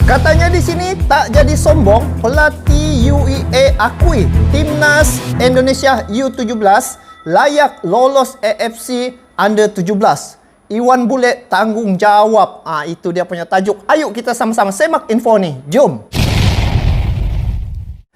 Katanya di sini tak jadi sombong, pelatih UEA akui Timnas Indonesia U17 layak lolos AFC Under 17. Iwan Bule tanggungjawab. Itu dia punya tajuk. Ayo kita sama-sama semak info ni. Jom.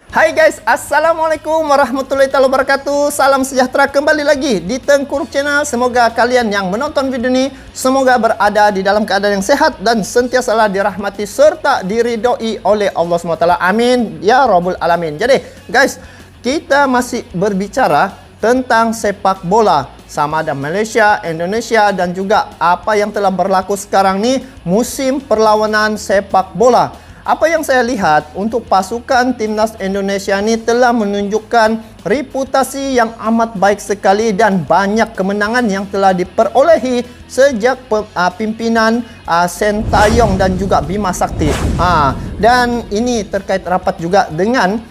Hai guys, Assalamualaikum warahmatullahi wabarakatuh. Salam sejahtera kembali lagi di Tengku Ruk Channel. Semoga kalian yang menonton video ini semoga berada di dalam keadaan yang sehat dan sentiasa dirahmati serta diridhoi oleh Allah SWT. Amin ya Rabbul Alamin. Jadi guys, kita masih berbicara tentang sepak bola sama ada Malaysia, Indonesia dan juga apa yang telah berlaku sekarang ni musim perlawanan sepak bola. Apa yang saya lihat untuk pasukan Timnas Indonesia ni telah menunjukkan reputasi yang amat baik sekali dan banyak kemenangan yang telah diperolehi sejak pimpinan Sintayong dan juga Bima Sakti. Dan ini terkait rapat juga dengan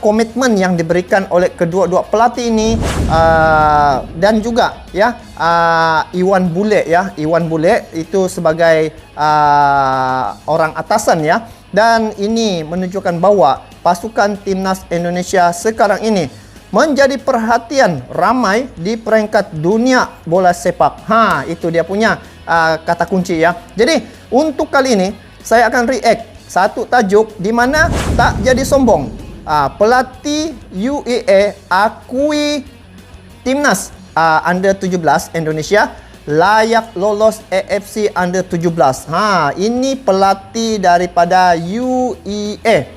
komitmen yang diberikan oleh kedua-dua pelatih ini dan juga ya Iwan Bule ya, Iwan Bule itu sebagai orang atasan ya. Dan ini menunjukkan bahawa pasukan Timnas Indonesia sekarang ini menjadi perhatian ramai di peringkat dunia bola sepak. Itu dia punya kata kunci ya. Jadi untuk kali ini saya akan react satu tajuk di mana tak jadi sombong. Pelatih UEA akui Timnas Under 17 Indonesia layak lolos AFC Under 17. Ini pelatih daripada UEA.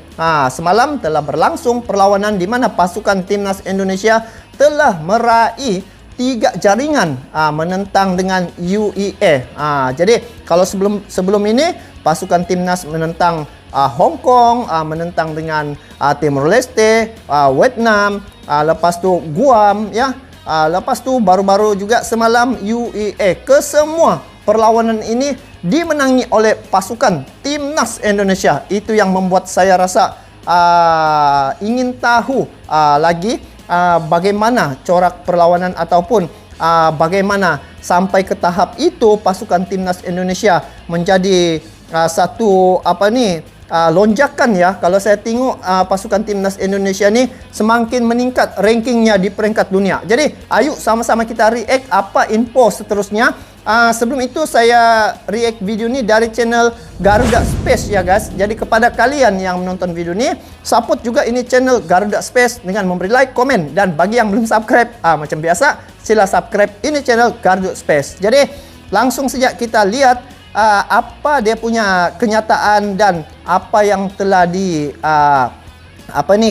Semalam telah berlangsung perlawanan di mana pasukan Timnas Indonesia telah meraih 3 jaringan menentang dengan UEA. Jadi kalau sebelum ini pasukan Timnas menentang Hong Kong, menentang dengan Timor Leste, Vietnam, lepas tu Guam ya. Lepas tu baru-baru juga semalam UEA. Kesemua perlawanan ini dimenangi oleh pasukan Timnas Indonesia. Itu yang membuat saya rasa ingin tahu lagi bagaimana corak perlawanan ataupun bagaimana sampai ke tahap itu pasukan Timnas Indonesia menjadi satu lonjakan ya. Kalau saya tengok pasukan Timnas Indonesia ni semakin meningkat rankingnya di peringkat dunia. Jadi ayo sama-sama kita react apa info seterusnya. Sebelum itu saya react video ni dari channel Garuda Space ya guys. Jadi kepada kalian yang menonton video ni, support juga ini channel Garuda Space dengan memberi like, komen, dan bagi yang belum subscribe macam biasa sila subscribe ini channel Garuda Space. Jadi langsung saja kita lihat apa dia punya kenyataan dan apa yang telah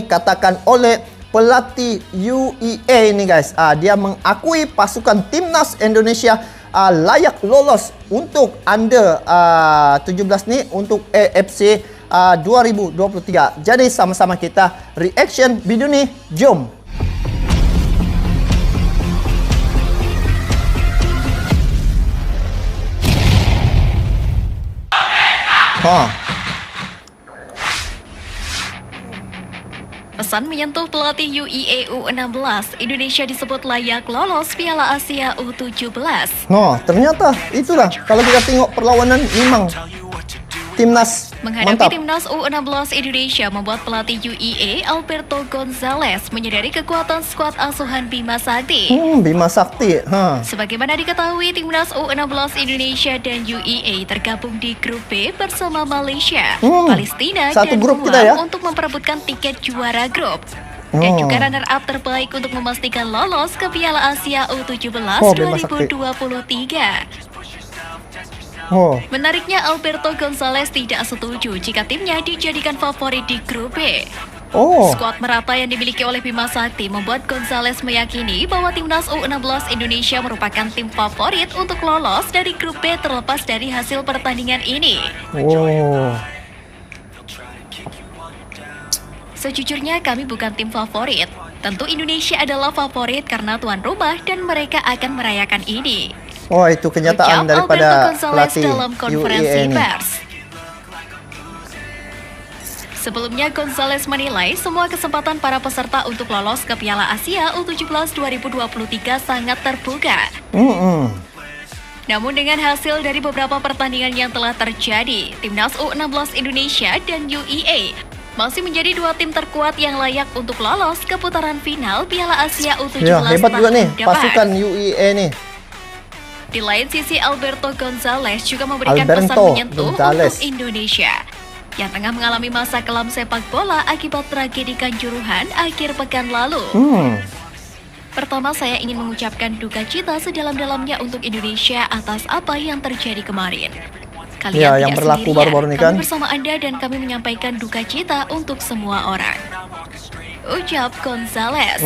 katakan oleh pelatih UEA ini guys. Dia mengakui pasukan Timnas Indonesia layak lolos untuk Under 17 ni untuk AFC 2023. Jadi sama-sama kita reaction video ni. Jom. Pesan menyentuh pelatih UEA U16, Indonesia disebut layak lolos Piala Asia U17. Ternyata itulah kalau kita tengok perlawanan memang Timnas menghadapi mantap. Timnas U16 Indonesia membuat pelatih UEA Alberto Gonzalez menyadari kekuatan skuad asuhan Bima Sakti. Bima Sakti. Sebagaimana diketahui, Timnas U16 Indonesia dan UEA tergabung di grup B bersama Malaysia, Palestina, satu dan grup Guam kita ya, untuk memperebutkan tiket juara grup. Dan juga runner-up terbaik untuk memastikan lolos ke Piala Asia U17 2023. Menariknya, Alberto Gonzalez tidak setuju jika timnya dijadikan favorit di grup B. Skuad merata yang dimiliki oleh Bima Sakti membuat Gonzalez meyakini bahwa Timnas U16 Indonesia merupakan tim favorit untuk lolos dari grup B terlepas dari hasil pertandingan ini. Sejujurnya kami bukan tim favorit. Tentu Indonesia adalah favorit karena tuan rumah dan mereka akan merayakan ini. Itu kenyataan daripada pelatih dalam konferensi UEA ini. pers. Sebelumnya, Gonzalez menilai semua kesempatan para peserta untuk lolos ke Piala Asia U17 2023 sangat terbuka. Namun dengan hasil dari beberapa pertandingan yang telah terjadi, Timnas U16 Indonesia dan UEA masih menjadi dua tim terkuat yang layak untuk lolos ke putaran final Piala Asia U17 Ya, hebat juga nih depan. pasukan UEA nih. Di lain sisi, Alberto Gonzalez juga memberikan pesan Alberto menyentuh Gonzalez untuk Indonesia yang tengah mengalami masa kelam sepak bola akibat tragedi Kanjuruhan akhir pekan lalu. Pertama, saya ingin mengucapkan duka cita sedalam-dalamnya untuk Indonesia atas apa yang terjadi kemarin. Kalian Ya, tidak yang berlaku sendirian. baru-baru ini kan. Kami bersama Anda dan kami menyampaikan duka cita untuk semua orang. Ucap Gonzalez.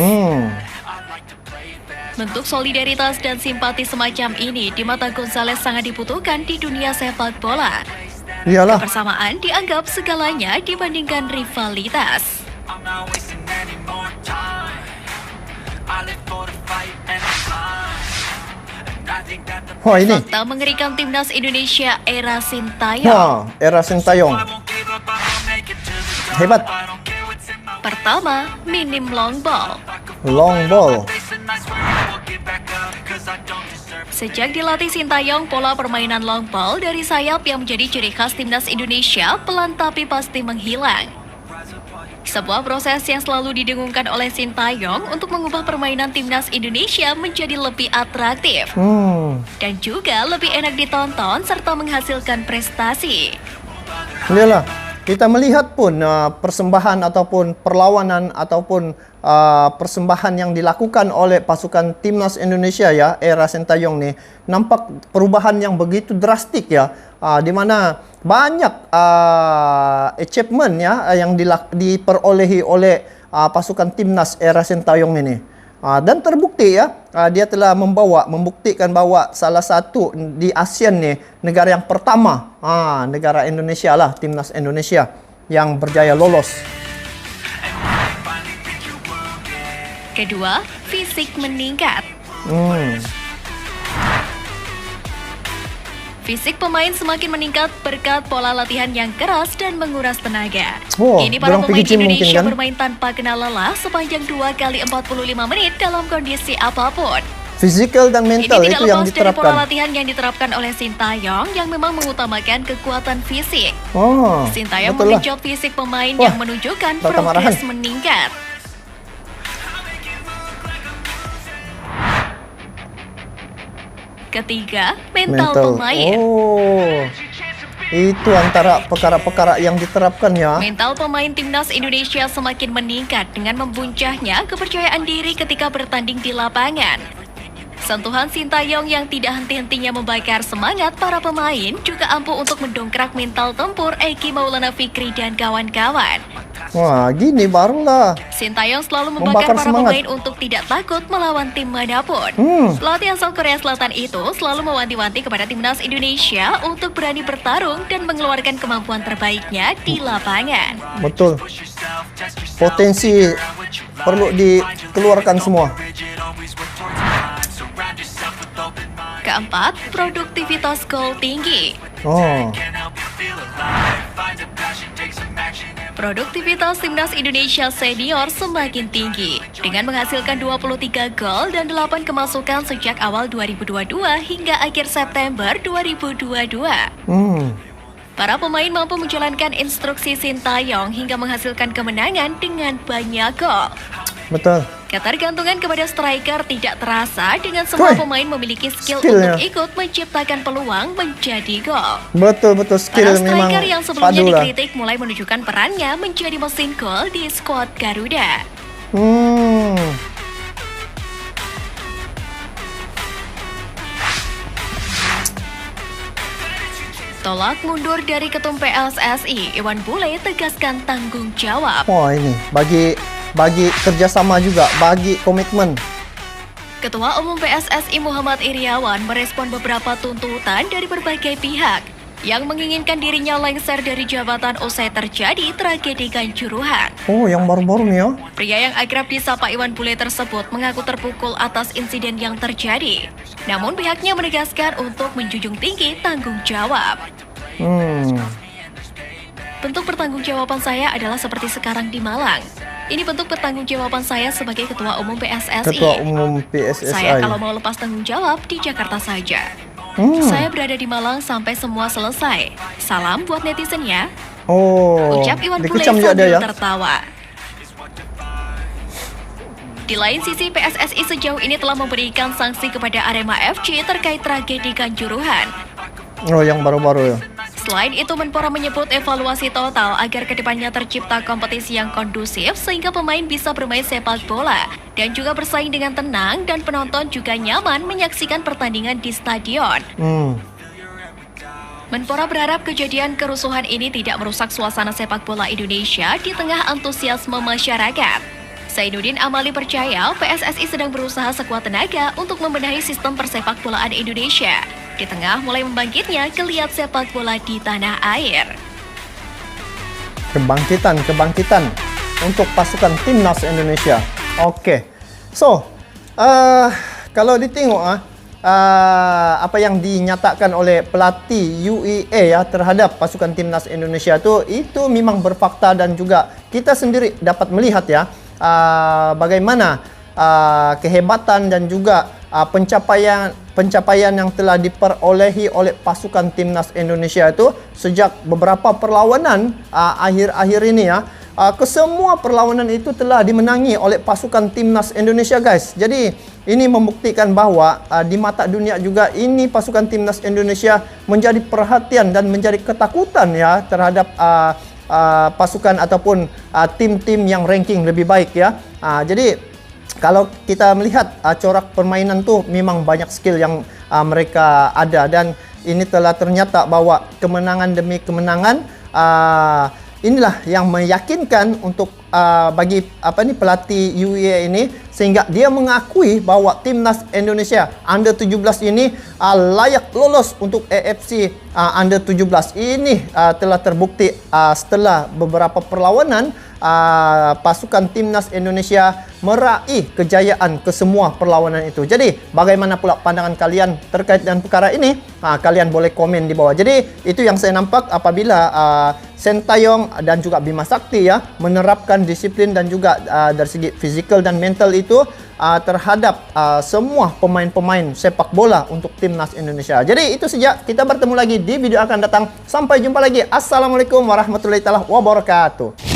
Bentuk solidaritas dan simpati semacam ini di mata Gonzalez sangat dibutuhkan di dunia sepak bola. Iyalah. Kebersamaan dianggap segalanya dibandingkan rivalitas. Wah, ini. Fakta mengerikan Timnas Indonesia era Sintayong. Wah, era Sintayong. Hebat. Pertama, minim long ball. Long ball. Sejak dilatih Sintayong, pola permainan long ball dari sayap yang menjadi ciri khas Timnas Indonesia pelan tapi pasti menghilang. Sebuah proses yang selalu didengungkan oleh Sintayong untuk mengubah permainan Timnas Indonesia menjadi lebih atraktif dan juga lebih enak ditonton serta menghasilkan prestasi. Iyalah, kita melihat pun persembahan ataupun perlawanan ataupun persembahan yang dilakukan oleh pasukan Timnas Indonesia ya, era Sintayong nih, nampak perubahan yang begitu drastik ya, di mana banyak achievement ya yang diperolehi oleh pasukan Timnas era Sintayong ini. Dan terbukti ya, dia telah membuktikan bahwa salah satu di ASEAN nih, negara yang pertama, negara Indonesia lah, Timnas Indonesia yang berjaya lolos. Kedua, fisik meningkat. Fisik pemain semakin meningkat berkat pola latihan yang keras dan menguras tenaga. Kini para pemain Indonesia kan? bermain tanpa kenal lelah sepanjang 2 kali 45 menit dalam kondisi apapun. Physical dan mental ini itu yang tidak lepas dari pola diterapkan. latihan yang diterapkan oleh Sintayong yang memang mengutamakan kekuatan fisik. Sintayong betul lah. menggenjot fisik pemain yang menunjukkan progres meningkat. Ketiga, mental pemain. Itu antara perkara-perkara yang diterapkan ya. Mental pemain Timnas Indonesia semakin meningkat dengan membuncahnya kepercayaan diri ketika bertanding di lapangan. Sentuhan Sintayong yang tidak henti-hentinya membakar semangat para pemain juga ampuh untuk mendongkrak mental tempur Eki Maulana Fikri dan kawan-kawan. Wah, gini barulah. Sintayong selalu membakar para semangat. pemain untuk tidak takut melawan tim manapun. Pelatih asal Korea Selatan itu selalu mewanti-wanti kepada Timnas Indonesia untuk berani bertarung dan mengeluarkan kemampuan terbaiknya di lapangan. Betul. Potensi perlu dikeluarkan semua. Keempat, produktivitas gol tinggi. Produktivitas Timnas Indonesia senior semakin tinggi dengan menghasilkan 23 gol dan 8 kemasukan sejak awal 2022 hingga akhir September 2022. Para pemain mampu menjalankan instruksi Sintayong hingga menghasilkan kemenangan dengan banyak gol. Betul. Ketergantungan kepada striker tidak terasa dengan semua pemain memiliki skill untuk ikut menciptakan peluang menjadi gol. Betul skill para memang striker yang sebelumnya padu lah. dikritik mulai menunjukkan perannya menjadi mesin gol di skuad Garuda. Tolak mundur dari Ketum PSSI, Iwan Bule tegaskan tanggung jawab. Wah, ini bagi kerjasama juga, bagi komitmen. Ketua Umum PSSI Muhammad Iriawan merespon beberapa tuntutan dari berbagai pihak yang menginginkan dirinya lengser dari jabatan usai terjadi tragedi Kanjuruhan. Yang baru-baru nih ya. Pria yang akrab disapa Iwan Bule tersebut mengaku terpukul atas insiden yang terjadi. Namun pihaknya menegaskan untuk menjunjung tinggi tanggung jawab. Bentuk pertanggungjawaban saya adalah seperti sekarang di Malang. Ini bentuk pertanggungjawaban saya sebagai Ketua Umum PSSI. Ketua Umum PSSI. Saya kalau mau lepas tanggung jawab di Jakarta saja. Saya berada di Malang sampai semua selesai. Salam buat netizen ya. Oh, Ucap Iwan di Bule Kucam juga ada sambil ya. tertawa. Di lain sisi, PSSI sejauh ini telah memberikan sanksi kepada Arema FC terkait tragedi Kanjuruhan. Oh, yang baru-baru ya. Selain itu, Menpora menyebut evaluasi total agar kedepannya tercipta kompetisi yang kondusif sehingga pemain bisa bermain sepak bola dan juga bersaing dengan tenang dan penonton juga nyaman menyaksikan pertandingan di stadion. Menpora berharap kejadian kerusuhan ini tidak merusak suasana sepak bola Indonesia di tengah antusiasme masyarakat. Zainuddin Amali percaya PSSI sedang berusaha sekuat tenaga untuk membenahi sistem persepak bolaan Indonesia di tengah mulai membangkitnya geliat sepak bola di tanah air. Kebangkitan untuk pasukan timnas Indonesia. Oke. So, kalau ditengok apa yang dinyatakan oleh pelatih UEA ya terhadap pasukan timnas Indonesia itu memang berfakta, dan juga kita sendiri dapat melihat ya bagaimana kehebatan dan juga pencapaian yang telah diperolehi oleh pasukan timnas Indonesia itu sejak beberapa perlawanan akhir-akhir ini ya. Kesemua perlawanan itu telah dimenangi oleh pasukan timnas Indonesia, guys. Jadi ini membuktikan bahwa di mata dunia juga ini pasukan timnas Indonesia menjadi perhatian dan menjadi ketakutan ya terhadap pasukan ataupun tim-tim yang ranking lebih baik ya. Jadi kalau kita melihat corak permainan tuh memang banyak skill yang mereka ada, dan ini telah ternyata bahwa kemenangan demi kemenangan inilah yang meyakinkan untuk bagi pelatih UE ini, sehingga dia mengakui bahwa timnas Indonesia Under 17 ini layak lolos untuk AFC Under 17. Ini telah terbukti setelah beberapa perlawanan pasukan timnas Indonesia meraih kejayaan ke semua perlawanan itu. Jadi bagaimana pula pandangan kalian terkait dengan perkara ini? Kalian boleh komen di bawah. Jadi itu yang saya nampak apabila Sintayong dan juga Bima Sakti ya menerapkan disiplin dan juga dari segi fizikal dan mental itu terhadap semua pemain-pemain sepak bola untuk timnas Indonesia. Jadi itu saja, kita bertemu lagi di video akan datang. Sampai jumpa lagi. Assalamualaikum warahmatullahi wabarakatuh.